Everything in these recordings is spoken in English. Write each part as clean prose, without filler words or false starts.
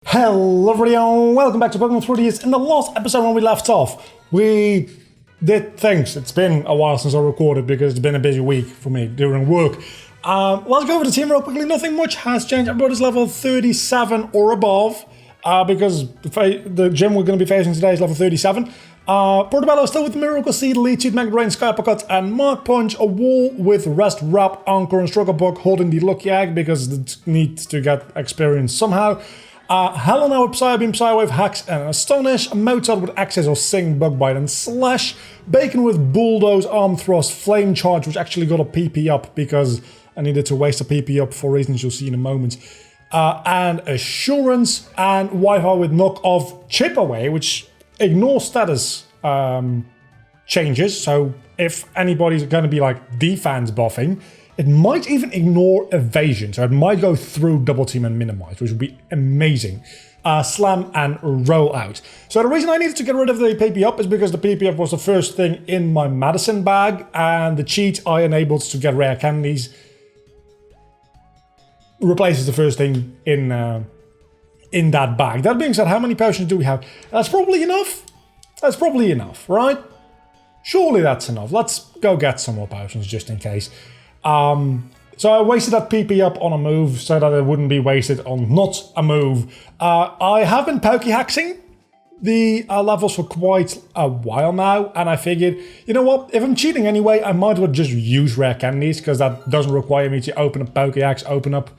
Hello everybody and welcome back to Pokemon 3DS. In the last episode when we left off, we did things. It's been a while since I recorded because it's been a busy week for me during work. Let's go over the team real quickly. Nothing much has changed. Everybody's level 37 or above because the gym we're going to be facing today is level 37. Portobello still with Miracle Seed, Leech Seed, Mega Drain, Sky Uppercut, and Mark Punch. A wall with Rest, Wrap, Anchor, and Struggle Bug holding the Lucky Egg because it needs to get experience somehow. Helena with Psybeam, Psywave, Hacks, and Astonish. Mozart with Access or Sing, Bug Bite, and Slash. Bacon with Bulldoze, Arm Thrust, Flame Charge, which actually got a PP up because I needed to waste a PP up for reasons you'll see in a moment. And Assurance, and Wi-Fi with Knock Off, Chip Away, which ignores status changes. So if anybody's going to be like defense buffing, it might even ignore evasion, so it might go through double team and minimize, which would be amazing. Slam and roll out. So the reason I needed to get rid of the PP up is because the PP up was the first thing in my medicine bag, and the cheat I enabled to get rare candies replaces the first thing in that bag. That being said, how many potions do we have? That's probably enough. That's probably enough, right? Surely that's enough. Let's go get some more potions just in case. So I wasted that PP up on a move so that it wouldn't be wasted on not a move. I have been poke-hexing the levels for quite a while now, and I figured, you know what, if I'm cheating anyway, I might as well just use rare candies, because that doesn't require me to open up Pokehex, open up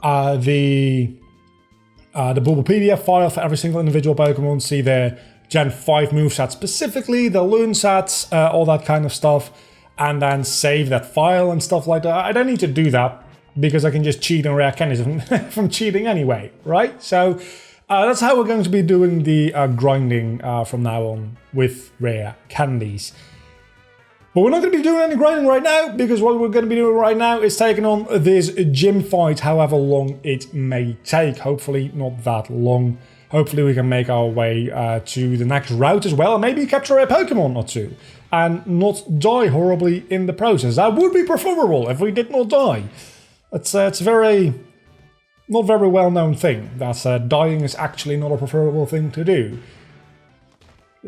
the Bulbapedia file for every single individual Pokemon, see their Gen 5 moveset specifically, the Learn sets, all that kind of stuff, and then save that file and stuff like that. I don't need to do that because I can just cheat on rare candies if I'm cheating anyway, right? So that's how we're going to be doing the grinding from now on with rare candies. But we're not going to be doing any grinding right now because what we're going to be doing right now is taking on this gym fight, however long it may take. Hopefully not that long. Hopefully we can make our way to the next route as well and maybe capture a Pokemon or two and not die horribly in the process. That would be preferable if we did not die. It's a very, not very well-known thing that dying is actually not a preferable thing to do.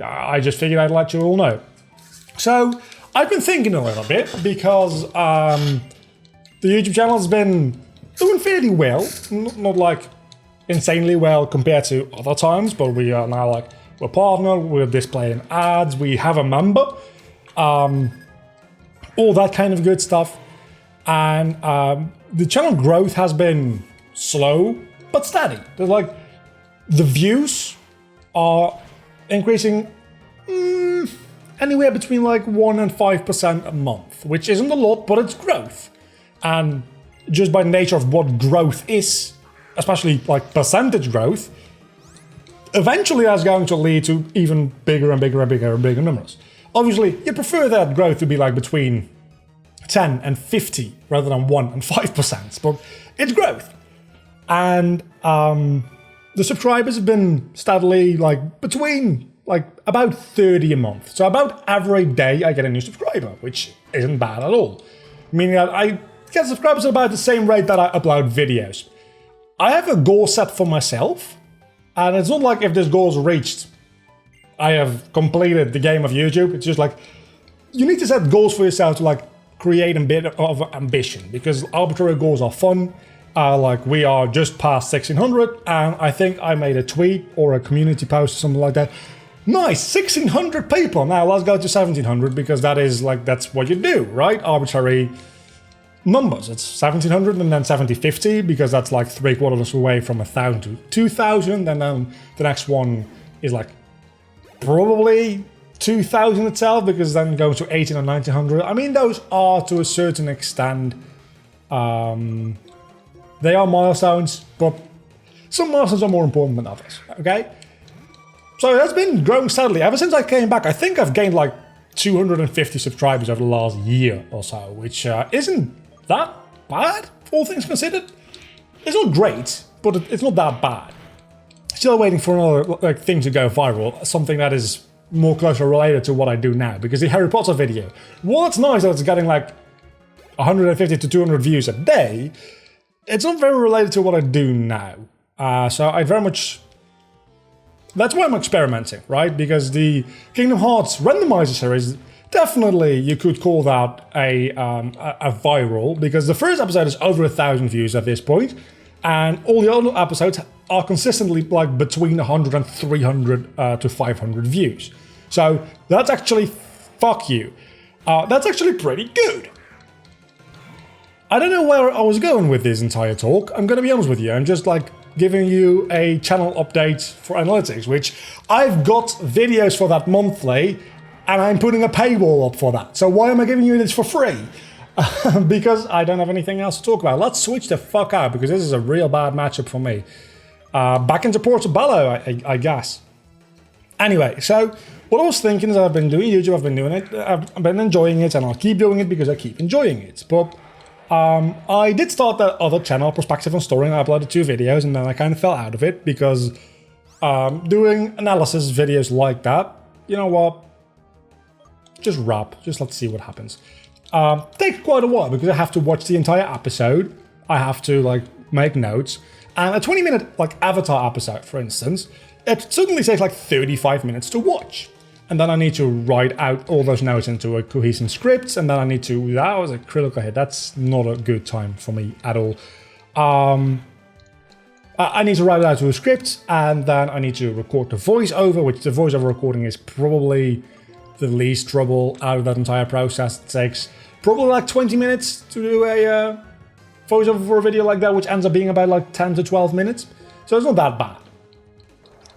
I just figured I'd let you all know. So I've been thinking a little bit because the YouTube channel has been doing fairly well, not like insanely well compared to other times, but we are now like, we're partnered, we're displaying ads, we have a member, all that kind of good stuff. And the channel growth has been slow but steady. There's like, the views are increasing anywhere between like 1 and 5% a month, which isn't a lot, but it's growth. And just by nature of what growth is, especially like percentage growth, eventually that's going to lead to even bigger and bigger and bigger and bigger numbers. Obviously, you prefer that growth to be like between 10 and 50 rather than 1 and 5%, but it's growth. And the subscribers have been steadily like between like about 30 a month. So about every day I get a new subscriber, which isn't bad at all. Meaning that I get subscribers at about the same rate that I upload videos. I have a goal set for myself, and it's not like if this goal is reached, I have completed the game of YouTube. It's just like, you need to set goals for yourself to like create a bit of ambition, because arbitrary goals are fun. Like we are just past 1600, and I think I made a tweet or a community post or something like that. Nice, 1600 people. Now let's go to 1700 because that is like, that's what you do, right? Arbitrary numbers. It's 1700 and then 7050 because that's like 3/4 away from 1000 to 2000, and then the next one is like probably 2000 itself because then goes to 18 or 1900. I mean, those are to a certain extent, they are milestones, but some milestones are more important than others, okay? So that's been growing steadily. Ever since I came back, I think I've gained like 250 subscribers over the last year or so, which isn't that bad, all things considered. It's not great, but it's not that bad. Still waiting for another thing to go viral, something that is more closely related to what I do now, because the Harry Potter video, while it's nice that it's getting like 150 to 200 views a day, it's not very related to what I do now. So I very much... That's why I'm experimenting, right? Because the Kingdom Hearts randomizer series, definitely you could call that a viral, because the first episode is over 1,000 views at this point, and all the other episodes are consistently like between 100 and 300 to 500 views. So that's actually, fuck you. That's actually pretty good. I don't know where I was going with this entire talk. I'm going to be honest with you. I'm just like giving you a channel update for analytics, which I've got videos for that monthly, and I'm putting a paywall up for that. So why am I giving you this for free? Because I don't have anything else to talk about. Let's switch the fuck out, because this is a real bad matchup for me. Back into Portobello, I guess. Anyway, so what I was thinking is I've been doing YouTube, I've been doing it, I've been enjoying it, and I'll keep doing it because I keep enjoying it. But I did start that other channel, Perspective on Story, and I uploaded 2 videos, and then I kind of fell out of it because doing analysis videos like that, you know what, just let's see what happens. Takes quite a while because I have to watch the entire episode, I have to like make notes, and a 20-minute like Avatar episode, for instance, it suddenly takes like 35 minutes to watch. And then I need to write out all those notes into a cohesive script, and then I need to... That was a critical hit. That's not a good time for me at all. I need to write it out to a script, and then I need to record the voiceover, which the voiceover recording is probably the least trouble out of that entire process. It takes probably like 20 minutes to do a voiceover for a video like that, which ends up being about like 10 to 12 minutes. So it's not that bad.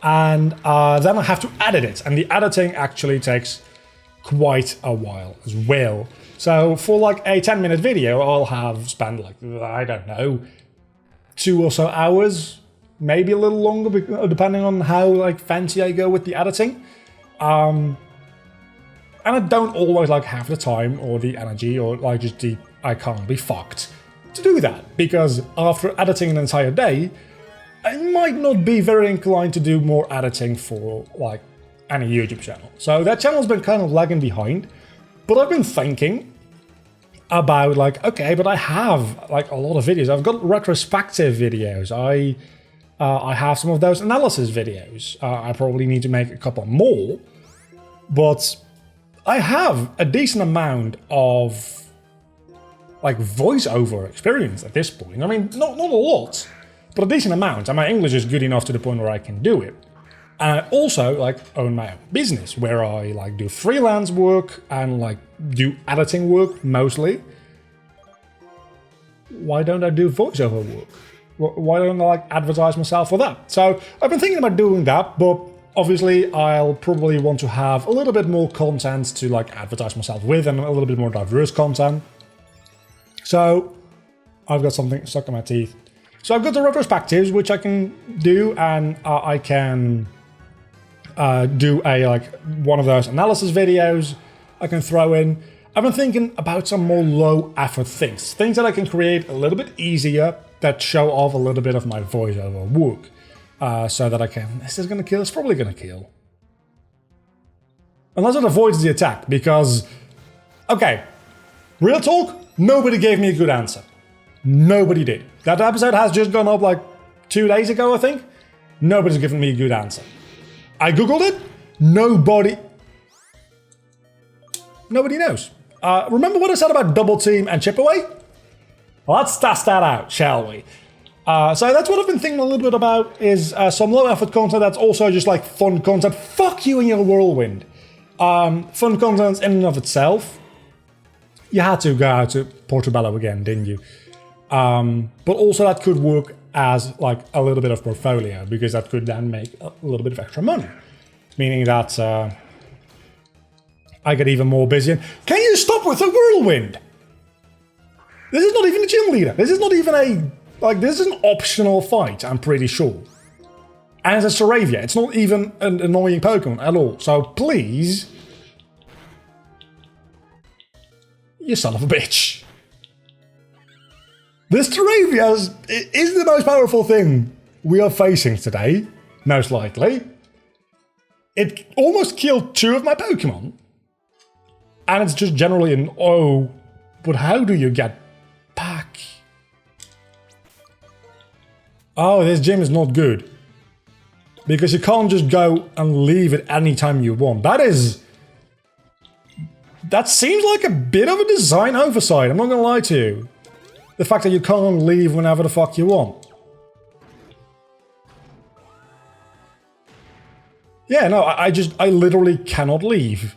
And then I have to edit it, and the editing actually takes quite a while as well. So for like a 10-minute video, I'll have spent like, I don't know, 2 or so hours, maybe a little longer, depending on how like fancy I go with the editing. And I don't always like have the time or the energy or like just I can't be fucked to do that, because after editing an entire day, I might not be very inclined to do more editing for like any YouTube channel. So that channel's been kind of lagging behind, but I've been thinking about like, okay, but I have like a lot of videos. I've got retrospective videos. I have some of those analysis videos. I probably need to make a couple more, but I have a decent amount of like voiceover experience at this point. I mean, not a lot, but a decent amount, and my English is good enough to the point where I can do it. And I also like own my own business where I like do freelance work and like do editing work mostly. Why don't I do voiceover work? Why don't I like advertise myself for that? So I've been thinking about doing that, but obviously I'll probably want to have a little bit more content to like advertise myself with, and a little bit more diverse content. So I've got something stuck in my teeth. So I've got the retrospectives, which I can do, and I can do a like one of those analysis videos I can throw in. I've been thinking about some more low effort things that I can create a little bit easier, that show off a little bit of my voiceover work, so that I can... Is this going to kill? It's probably going to kill. Unless it avoids the attack, because... Okay, real talk, nobody gave me a good answer. Nobody did. That episode has just gone up like 2 days ago, I think. Nobody's given me a good answer. I googled it. Nobody knows. Remember what I said about double team and chip away? Let's test that out, shall we? So that's what I've been thinking a little bit about, is some low effort content that's also just like fun content. Fuck you and your whirlwind. Fun content in and of itself. You had to go out to Portobello again, didn't you? But also that could work as like a little bit of portfolio, because that could then make a little bit of extra money. Meaning that I get even more busy. Can you stop with the whirlwind? This is not even a gym leader. This is not even this is an optional fight, I'm pretty sure. And it's a Saravia. It's not even an annoying Pokemon at all. So please... You son of a bitch. This Saravia is the most powerful thing we are facing today, most likely. It almost killed 2 of my Pokemon. And it's just generally an oh, but how do you get back? Oh, this gym is not good. Because you can't just go and leave it anytime you want. That seems like a bit of a design oversight, I'm not gonna lie to you. The fact that you can't leave whenever the fuck you want. Yeah, no, I literally cannot leave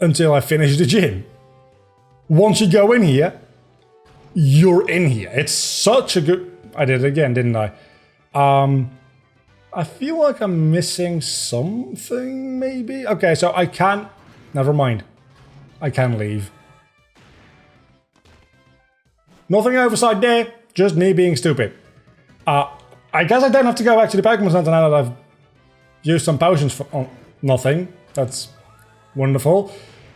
until I finish the gym. Once you go in here, you're in here. It's such a good... I did it again, didn't I? I feel like I'm missing something, maybe? Okay, so I can't... Never mind. I can leave. Nothing oversight there, just me being stupid. I guess I don't have to go back to the Pokemon Center now that I've used some potions for nothing. That's wonderful.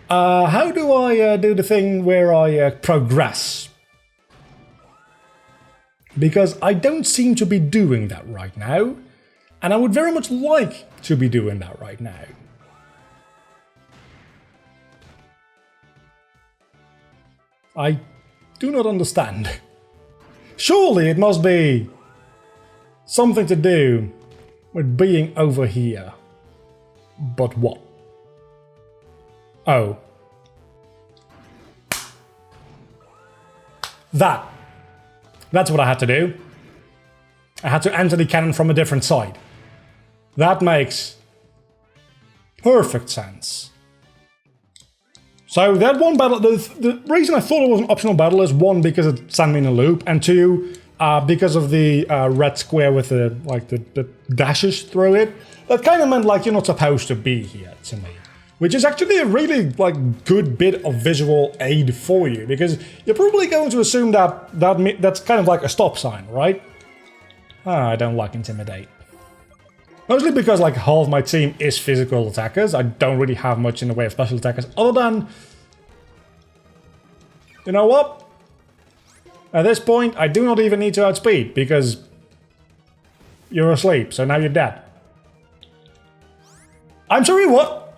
How do I do the thing where I progress? Because I don't seem to be doing that right now. And I would very much like to be doing that right now. I do not understand. Surely it must be something to do with being over here. But what? Oh. That's what I had to do. I had to enter the cannon from a different side. That makes perfect sense. So that one battle, the reason I thought it was an optional battle is one, because it sent me in a loop, and two, because of the red square with the dashes through it. That kind of meant like you're not supposed to be here to me. Which is actually a really good bit of visual aid for you, because you're probably going to assume that's kind of like a stop sign, right? I don't like Intimidate. Mostly because like half my team is physical attackers. I don't really have much in the way of special attackers other than... You know what? At this point, I do not even need to outspeed because you're asleep, so now you're dead. I'm sorry, what?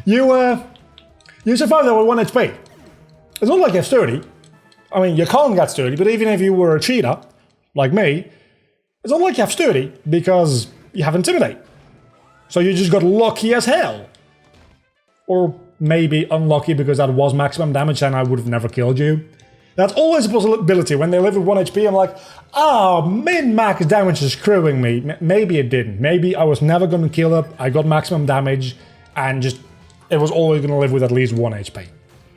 You survived that with 1 HP. It's not like you have sturdy. I mean, you can't get sturdy, but even if you were a cheater, like me, it's not like you have sturdy, because you have intimidate. So you just got lucky as hell. Or maybe unlucky because that was maximum damage and I would have never killed you. That's always a possibility. When they live with 1 HP, I'm like, min-max damage is screwing me. Maybe it didn't. Maybe I was never going to kill it, I got maximum damage, and just it was always going to live with at least 1 HP.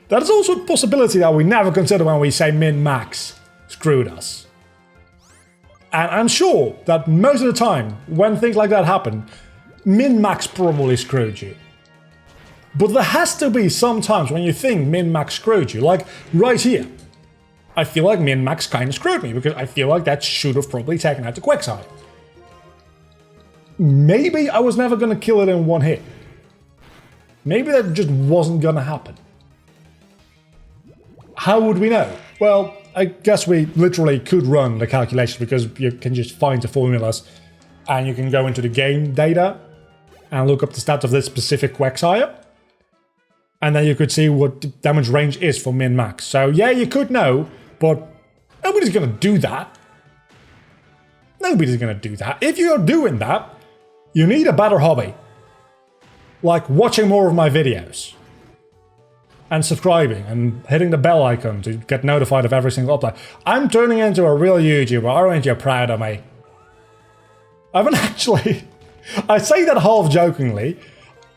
That is also a possibility that we never consider when we say min-max screwed us. And I'm sure that most of the time, when things like that happen, min-max probably screwed you. But there has to be some times when you think min-max screwed you, like right here. I feel like min-max kind of screwed me, because I feel like that should have probably taken out the Quagsire. Maybe I was never going to kill it in 1 hit. Maybe that just wasn't going to happen. How would we know? Well, I guess we literally could run the calculations, because you can just find the formulas and you can go into the game data and look up the stats of this specific Quagsire. And then you could see what the damage range is for min-max. So yeah, you could know, but nobody's going to do that. Nobody's going to do that. If you're doing that, you need a better hobby. Like watching more of my videos. And subscribing and hitting the bell icon to get notified of every single upload. I'm turning into a real YouTuber, aren't you proud of me? I haven't actually... I say that half jokingly.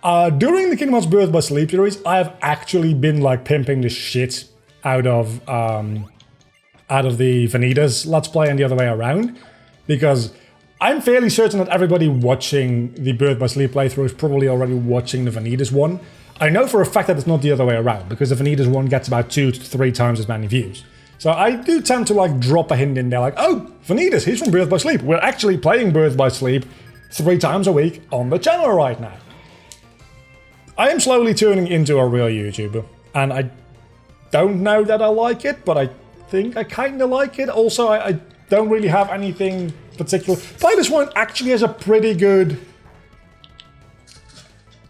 During the Kingdom Hearts Birth by Sleep series, I have actually been like pimping the shit out of the Vanitas Let's Play and the other way around. Because I'm fairly certain that everybody watching the Birth by Sleep playthrough is probably already watching the Vanitas one. I know for a fact that it's not the other way around, because the Vanitas one gets about 2 to 3 times as many views. So I do tend to like drop a hint in there like, oh, Vanitas, he's from Birth by Sleep. We're actually playing Birth by Sleep 3 times a week on the channel right now. I am slowly turning into a real YouTuber, and I don't know that I like it, but I think I kind of like it. Also, I don't really have anything particular. This one actually has a pretty good...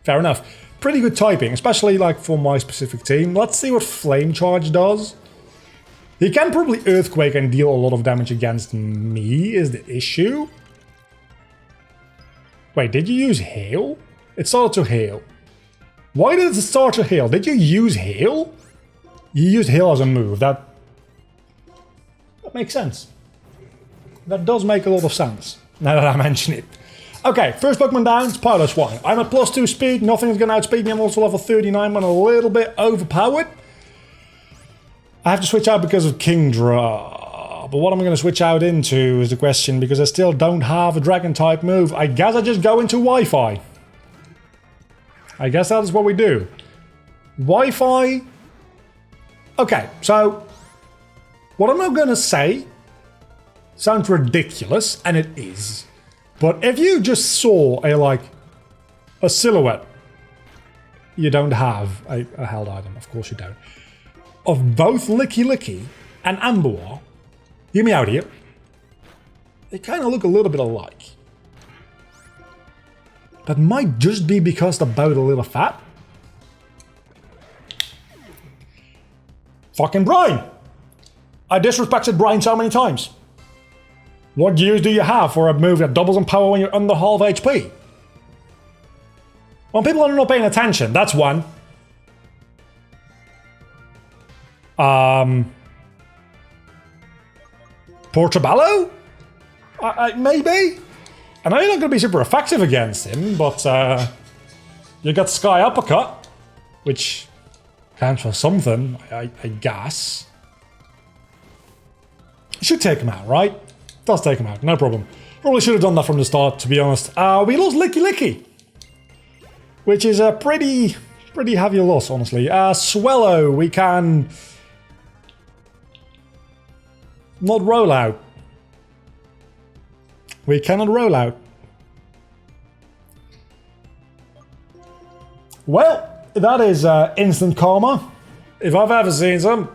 Fair enough. Pretty good typing, especially like for my specific team. Let's see what Flame Charge does. He can probably Earthquake and deal a lot of damage against me, is the issue. Wait, did you use Hail? It started to Hail. Why did it start to Hail? Did you use Hail? You used Hail as a move. That makes sense. That does make a lot of sense, now that I mention it. Okay, first Pokemon down, it's Piloswine. I'm at +2 speed, nothing's going to outspeed me. I'm also level 39, I'm a little bit overpowered. I have to switch out because of Kingdra. But what am I going to switch out into is the question, because I still don't have a Dragon-type move. I guess I just go into Wi-Fi. I guess that is what we do. Wi-Fi. Okay, so what I'm not going to say sounds ridiculous, and it is. But if you just saw a silhouette, you don't have a held item, of course you don't, of both Licky Licky and Ambuar, hear me out here, they kind of look a little bit alike. That might just be because they're both a little fat. Fucking Brian! I disrespected Brian so many times. What use do you have for a move that doubles in power when you're under half HP? Well, people are not paying attention, that's one. Portobello? Maybe? I know you're not going to be super effective against him, but you got Sky Uppercut, which counts for something, I guess. Should take him out, right? Does take him out, no problem. Probably should have done that from the start, to be honest. We lost Licky Licky, which is a pretty heavy loss, honestly. Swellow, we can not roll out. We cannot roll out. Well, that is instant karma. If I've ever seen some.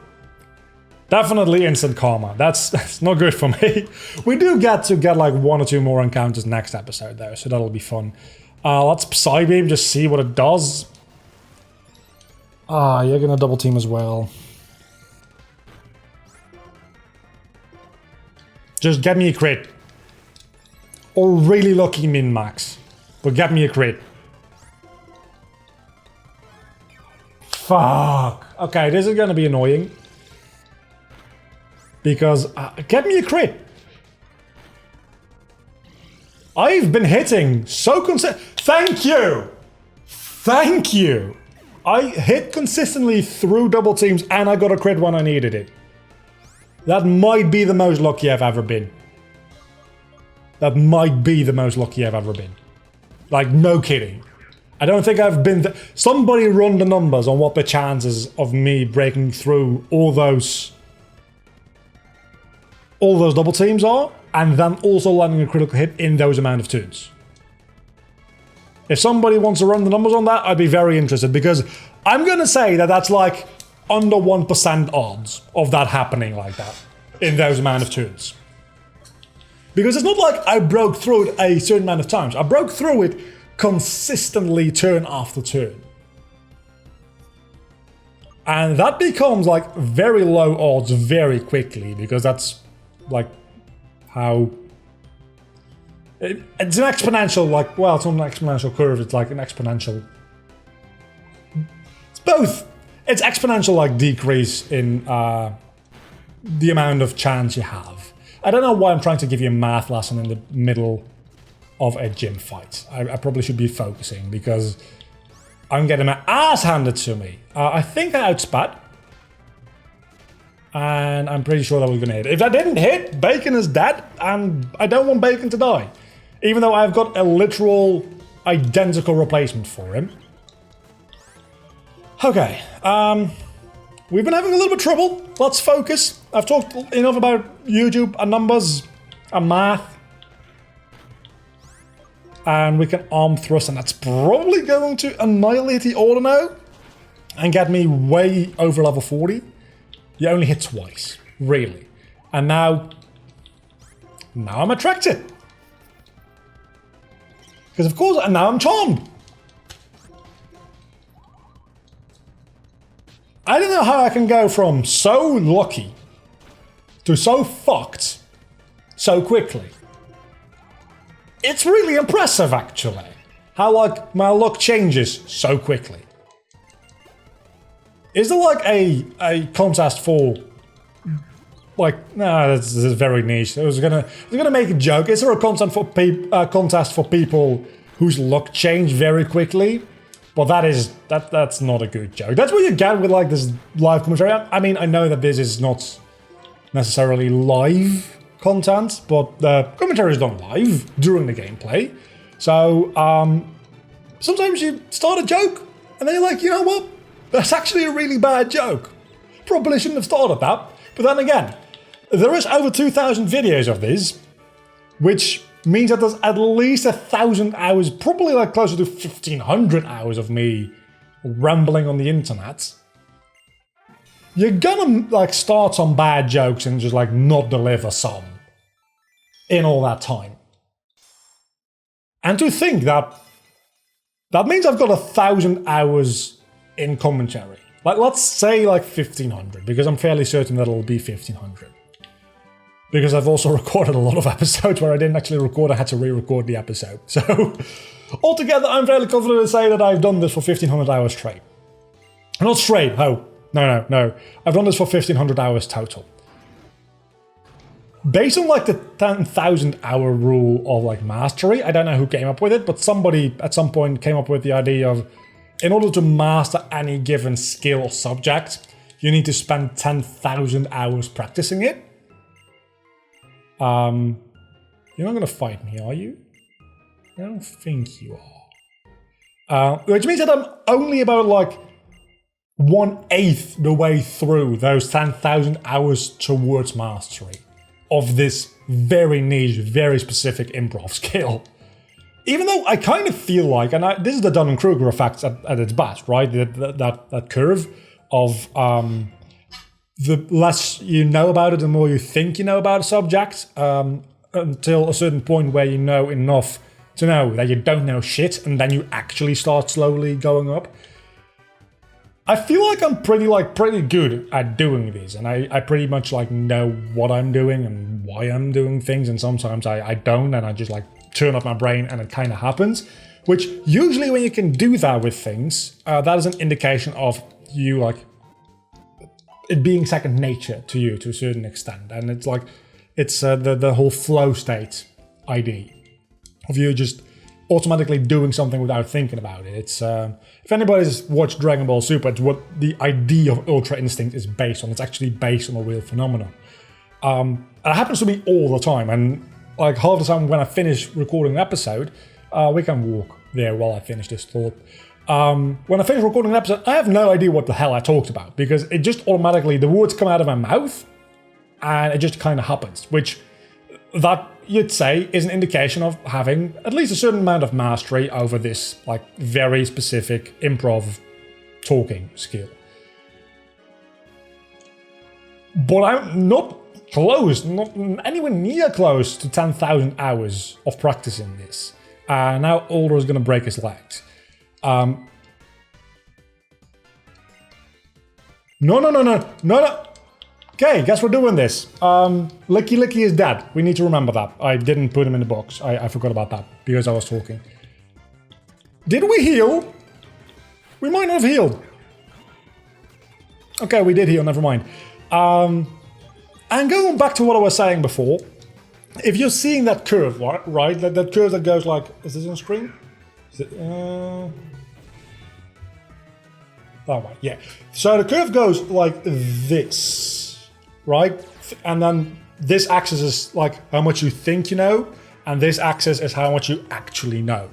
Definitely instant karma. That's not good for me. We do get to get like 1 or 2 more encounters next episode though, so that'll be fun. Let's Psybeam, just see what it does. You're gonna double team as well. Just get me a crit. Or really lucky min-max. But get me a crit. Fuck. Okay, this is gonna be annoying. Because, get me a crit. I've been hitting so Thank you! Thank you! I hit consistently through double teams and I got a crit when I needed it. That might be the most lucky I've ever been. That might be the most lucky I've ever been. Like, no kidding. I don't think I've been... Somebody run the numbers on what the chances of me breaking through all those double teams are, and then also landing a critical hit in those amount of turns. If somebody wants to run the numbers on that, I'd be very interested, because I'm going to say that that's like under 1% odds of that happening like that in those amount of turns. Because it's not like I broke through it a certain amount of times. I broke through it consistently turn after turn. And that becomes like very low odds very quickly, because that's like how it's an exponential, like, well, it's not an exponential curve, it's like an exponential, it's both, it's exponential like decrease in the amount of chance you have. I don't know why I'm trying to give you a math lesson in the middle of a gym fight. I probably should be focusing, because I'm getting my ass handed to me. I think I outspat. And I'm pretty sure that was going to hit. If that didn't hit, Bacon is dead, and I don't want Bacon to die. Even though I've got a literal identical replacement for him. Okay, we've been having a little bit of trouble. Let's focus. I've talked enough about YouTube and numbers and math. And we can arm thrust, and that's probably going to annihilate the Ordino and get me way over level 40. You only hit twice, really. And now I'm attracted. Because of course, and now I'm charmed. I don't know how I can go from so lucky to so fucked so quickly. It's really impressive, actually, how like my luck changes so quickly. Is there like a contest for like, nah, this is very niche. I was gonna make a joke. Is there a contest for people whose luck change very quickly? But that's not a good joke. That's what you get with like this live commentary. I mean, I know that this is not necessarily live content, but the commentary is done live during the gameplay. So sometimes you start a joke and then you're like, you know what? That's actually a really bad joke. Probably shouldn't have started that. But then again, there is over 2,000 videos of this, which means that there's at least 1,000 hours, probably like closer to 1,500 hours of me rambling on the internet. You're gonna like start some bad jokes and just like not deliver some in all that time. And to think that means I've got 1,000 hours in commentary. Like, let's say like 1,500, because I'm fairly certain that it'll be 1,500. Because I've also recorded a lot of episodes where I didn't actually record, I had to re-record the episode. So, altogether, I'm fairly confident to say that I've done this for 1,500 hours straight. Not straight, oh, no. I've done this for 1,500 hours total. Based on like the 10,000 hour rule of like mastery, I don't know who came up with it, but somebody at some point came up with the idea of, in order to master any given skill or subject, you need to spend 10,000 hours practicing it. You're not gonna fight me, are you? I don't think you are. Which means that I'm only about like 1/8 the way through those 10,000 hours towards mastery of this very niche, very specific improv skill. Even though I kind of feel like, and this is the Dunning-Kruger effect at its best, right? That curve of the less you know about it, the more you think you know about a subject, until a certain point where you know enough to know that you don't know shit, and then you actually start slowly going up. I feel like I'm pretty good at doing this, and I pretty much like know what I'm doing and why I'm doing things, and sometimes I don't, and I just like turn off my brain and it kind of happens. Which usually when you can do that with things, that is an indication of you like it being second nature to you to a certain extent, and it's like it's the whole flow state idea of you just automatically doing something without thinking about it. It's if anybody's watched Dragon Ball Super, it's what the idea of Ultra Instinct is based on. It's actually based on a real phenomenon. And it happens to me all the time, and like half the time when I finish recording an episode, we can walk there while I finish this thought. When I finish recording an episode, I have no idea what the hell I talked about, because it just automatically, the words come out of my mouth, and it just kind of happens, which that you'd say is an indication of having at least a certain amount of mastery over this like very specific improv talking skill. But I'm not close, not anywhere near close to 10,000 hours of practicing this. Now Alder is going to break his legs. No. Okay, guess we're doing this. Licky Licky is dead. We need to remember that. I didn't put him in the box. I forgot about that because I was talking. Did we heal? We might not have healed. Okay, we did heal, never mind. And going back to what I was saying before, if you're seeing that curve, right? That curve that goes like, is this on screen? Is it, that way, yeah. So the curve goes like this, right? And then this axis is like how much you think you know, and this axis is how much you actually know.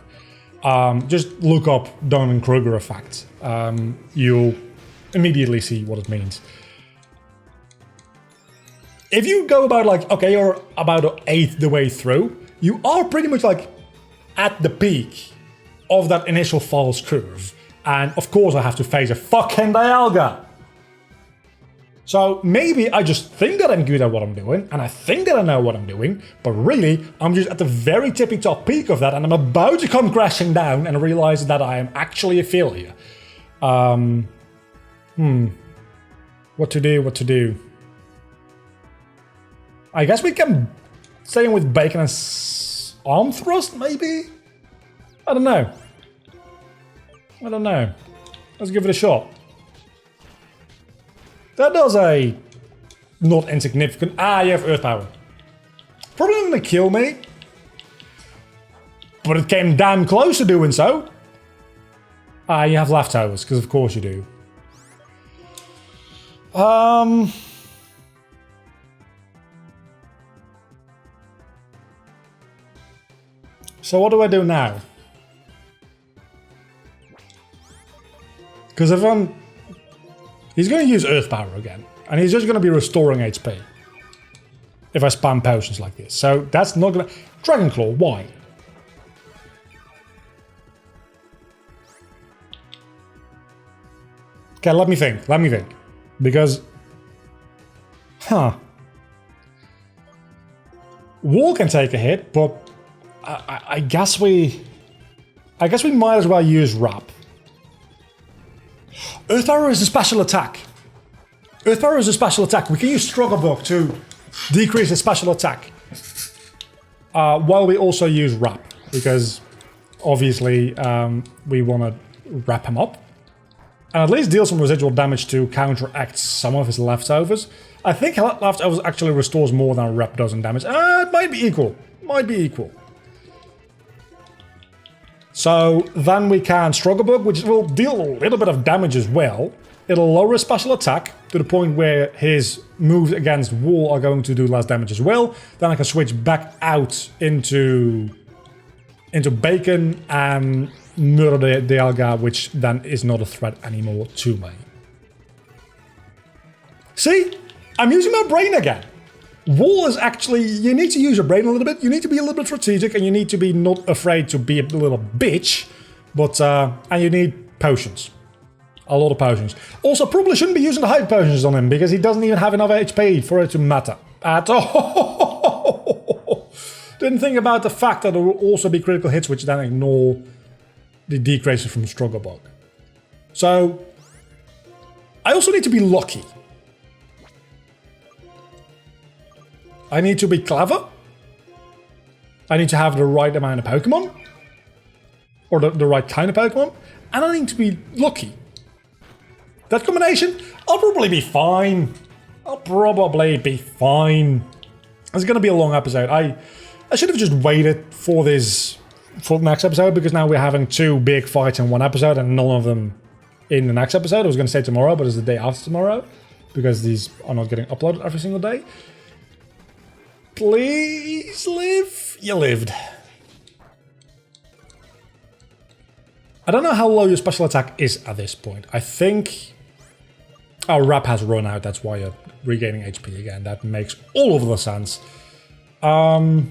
Just look up Dunning-Kruger effect. You'll immediately see what it means. If you go about like, okay, you're about 1/8 the way through, you are pretty much like at the peak of that initial false curve. And of course I have to face a fucking Dialga. So maybe I just think that I'm good at what I'm doing, and I think that I know what I'm doing, but really I'm just at the very tippy top peak of that, and I'm about to come crashing down and realize that I am actually a failure. What to do? I guess we can stay in with Bacon and Arm Thrust, maybe? I don't know. I don't know. Let's give it a shot. That does a not insignificant... Ah, you have Earth Power. Probably not going to kill me. But it came damn close to doing so. Ah, you have leftovers, because of course you do. So what do I do now? Because if I'm... He's going to use Earth Power again. And he's just going to be restoring HP. If I spam potions like this. So that's not going to... Dragon Claw, why? Okay, let me think. Let me think. Because... Huh. Wall can take a hit, but... I guess we... I guess we might as well use Wrap. Earth Power is a special attack. Earth Power is a special attack. We can use Struggle Book to decrease the special attack. While we also use Wrap. Because obviously we want to wrap him up. And at least deal some residual damage to counteract some of his leftovers. I think leftovers actually restores more than Wrap does in damage. It might be equal. Might be equal. So then we can Struggle Bug, which will deal a little bit of damage as well. It'll lower his special attack to the point where his moves against wall are going to do less damage as well. Then I can switch back out into Bacon and murder the Dialga, which then is not a threat anymore to me. See? I'm using my brain again. Wall is actually, you need to use your brain a little bit, you need to be a little bit strategic, and you need to be not afraid to be a little bitch, but, and you need potions. A lot of potions. Also, probably shouldn't be using the hyper potions on him, because he doesn't even have enough HP for it to matter at all. Didn't think about the fact that there will also be critical hits, which then ignore the decreases from Struggle Bug. So, I also need to be lucky. I need to be clever. I need to have the right amount of Pokemon. Or the right kind of Pokemon. And I need to be lucky. That combination, I'll probably be fine. I'll probably be fine. It's going to be a long episode. I should have just waited for the next episode, because now we're having 2 big fights in one episode and none of them in the next episode. I was going to say tomorrow, but it's the day after tomorrow, because these are not getting uploaded every single day. Please live. You lived. I don't know how low your special attack is at this point. I think... Oh, Wrap has run out. That's why you're regaining HP again. That makes all of the sense. I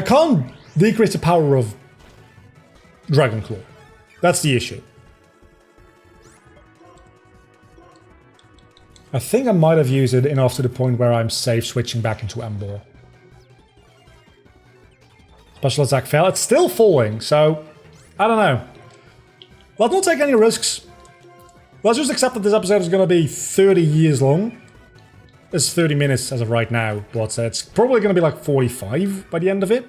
can't decrease the power of Dragon Claw. That's the issue. I think I might have used it enough to the point where I'm safe switching back into Ember. Special attack fail. It's still falling, so I don't know. Let's not take any risks. Let's just accept that this episode is going to be 30 years long. It's 30 minutes as of right now, but it's probably going to be like 45 by the end of it.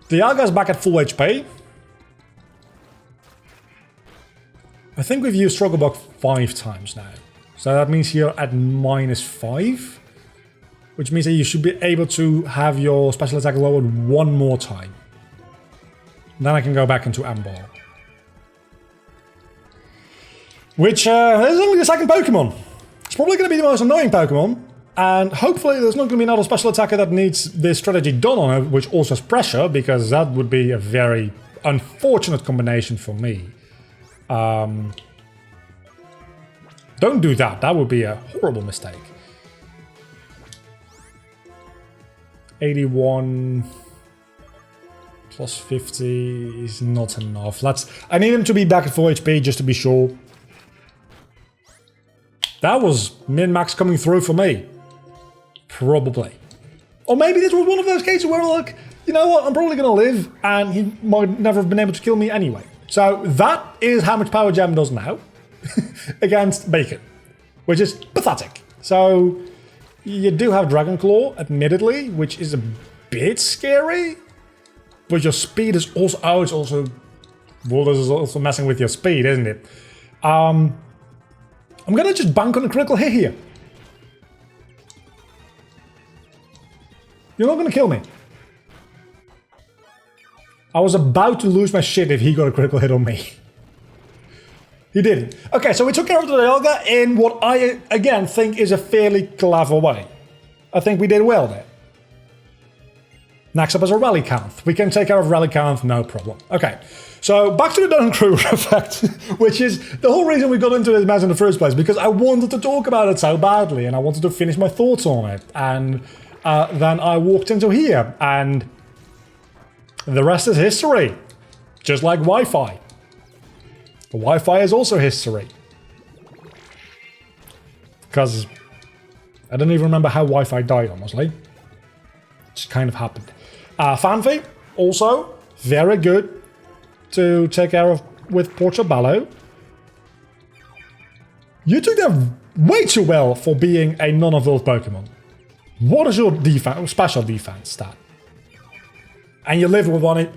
Dialga's back at full HP. I think we've used Struggle Bug 5 times now. So that means you're at -5. Which means that you should be able to have your special attack lowered 1 more time. Then I can go back into Ember. Which is only the second Pokemon. It's probably going to be the most annoying Pokemon. And hopefully there's not going to be another special attacker that needs this strategy done on it, which also has pressure, because that would be a very unfortunate combination for me. Don't do that. That would be a horrible mistake. 81 plus 50 is not enough. I need him to be back at full HP just to be sure. That was min-max coming through for me. Probably. Or maybe this was one of those cases where, like, you know what, I'm probably going to live and he might never have been able to kill me anyway. So that is how much Power Gem does now against Bacon, which is pathetic. So you do have Dragon Claw, admittedly, which is a bit scary. But your speed is also... Oh, it's also... Well, this is also messing with your speed, isn't it? I'm gonna just bank on a critical hit here. You're not gonna kill me. I was about to lose my shit if he got a critical hit on me. He didn't. Okay, so we took care of the Dialga in what I, again, think is a fairly clever way. I think we did well there. Next up is a Relicanth. We can take care of Relicanth, no problem. Okay, so back to the Dunning-Kruger effect, which is the whole reason we got into this mess in the first place, because I wanted to talk about it so badly, and I wanted to finish my thoughts on it. And then I walked into here, and the rest is history. Just like Wi-Fi. Wi-Fi is also history. Because I don't even remember how Wi-Fi died, honestly. It just kind of happened. Fanfi, also very good to take care of with Portobello. You took that way too well for being a non-evolved Pokemon. What is your defense, special defense stat? And you live with one...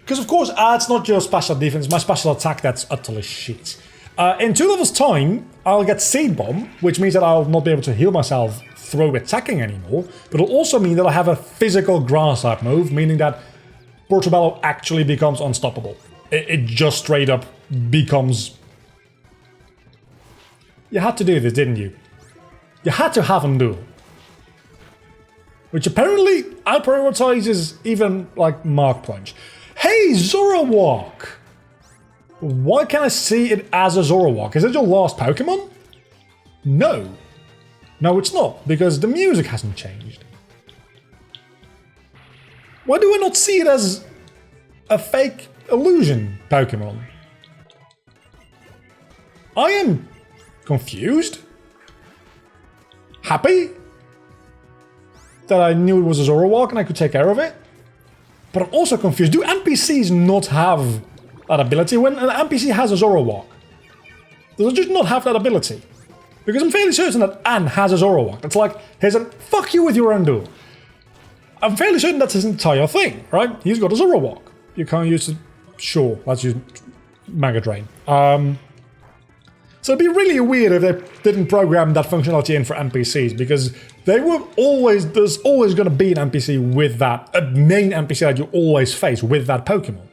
Because of course, it's not your special defense, my special attack that's utterly shit. In 2 levels time, I'll get Seed Bomb, which means that I'll not be able to heal myself through attacking anymore, but it'll also mean that I have a physical grass type move, meaning that Portobello actually becomes unstoppable. It just straight up becomes... You had to do this, didn't you? You had to have him do. Which apparently out-prioritizes even, like, Mark Punch. Hey, Zoroark! Why can't I see it as a Zoroark? Is it your last Pokemon? No. No, it's not, because the music hasn't changed. Why do I not see it as a fake illusion Pokemon? I am confused. Happy that I knew it was a Zoroark and I could take care of it. But I'm also confused. Do NPCs not have that ability? When an NPC has a Zoroark, does it just not have that ability? Because I'm fairly certain that Anne has a Zoroark. It's like, here's a fuck you with your Undo. I'm fairly certain that's his entire thing, right? He's got a Zoroark. You can't use it. Sure, let's use Mega Drain. So it'd be really weird if they didn't program that functionality in for NPCs, because they will always, there's always going to be an NPC with that, a main NPC that you always face with that Pokemon.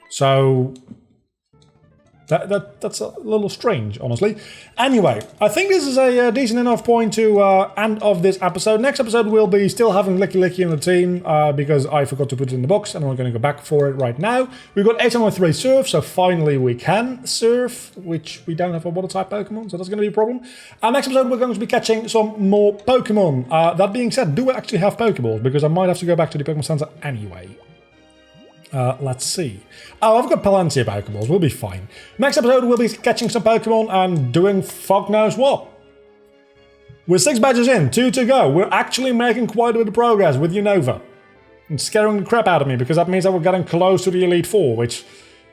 So that's a little strange, honestly. Anyway, I think this is a decent enough point to end of this episode. Next episode we'll be still having Licky Licky in the team because I forgot to put it in the box and we're going to go back for it right now. We've got 803 Surf, so finally we can Surf, which we don't have a Water type Pokemon, so that's going to be a problem. Next episode we're going to be catching some more Pokemon. That being said, do I actually have Pokeballs? Because I might have to go back to the Pokemon Center anyway. Let's see. Oh, I've got plenty of Pokeballs. We'll be fine. Next episode, we'll be catching some Pokemon and doing fuck knows what. We're 6 badges in, 2 to go. We're actually making quite a bit of progress with Unova. It's scaring the crap out of me because that means that we're getting close to the Elite Four, which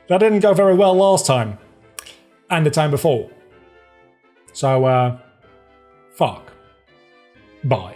that didn't go very well last time. And the time before. So, fuck. Bye.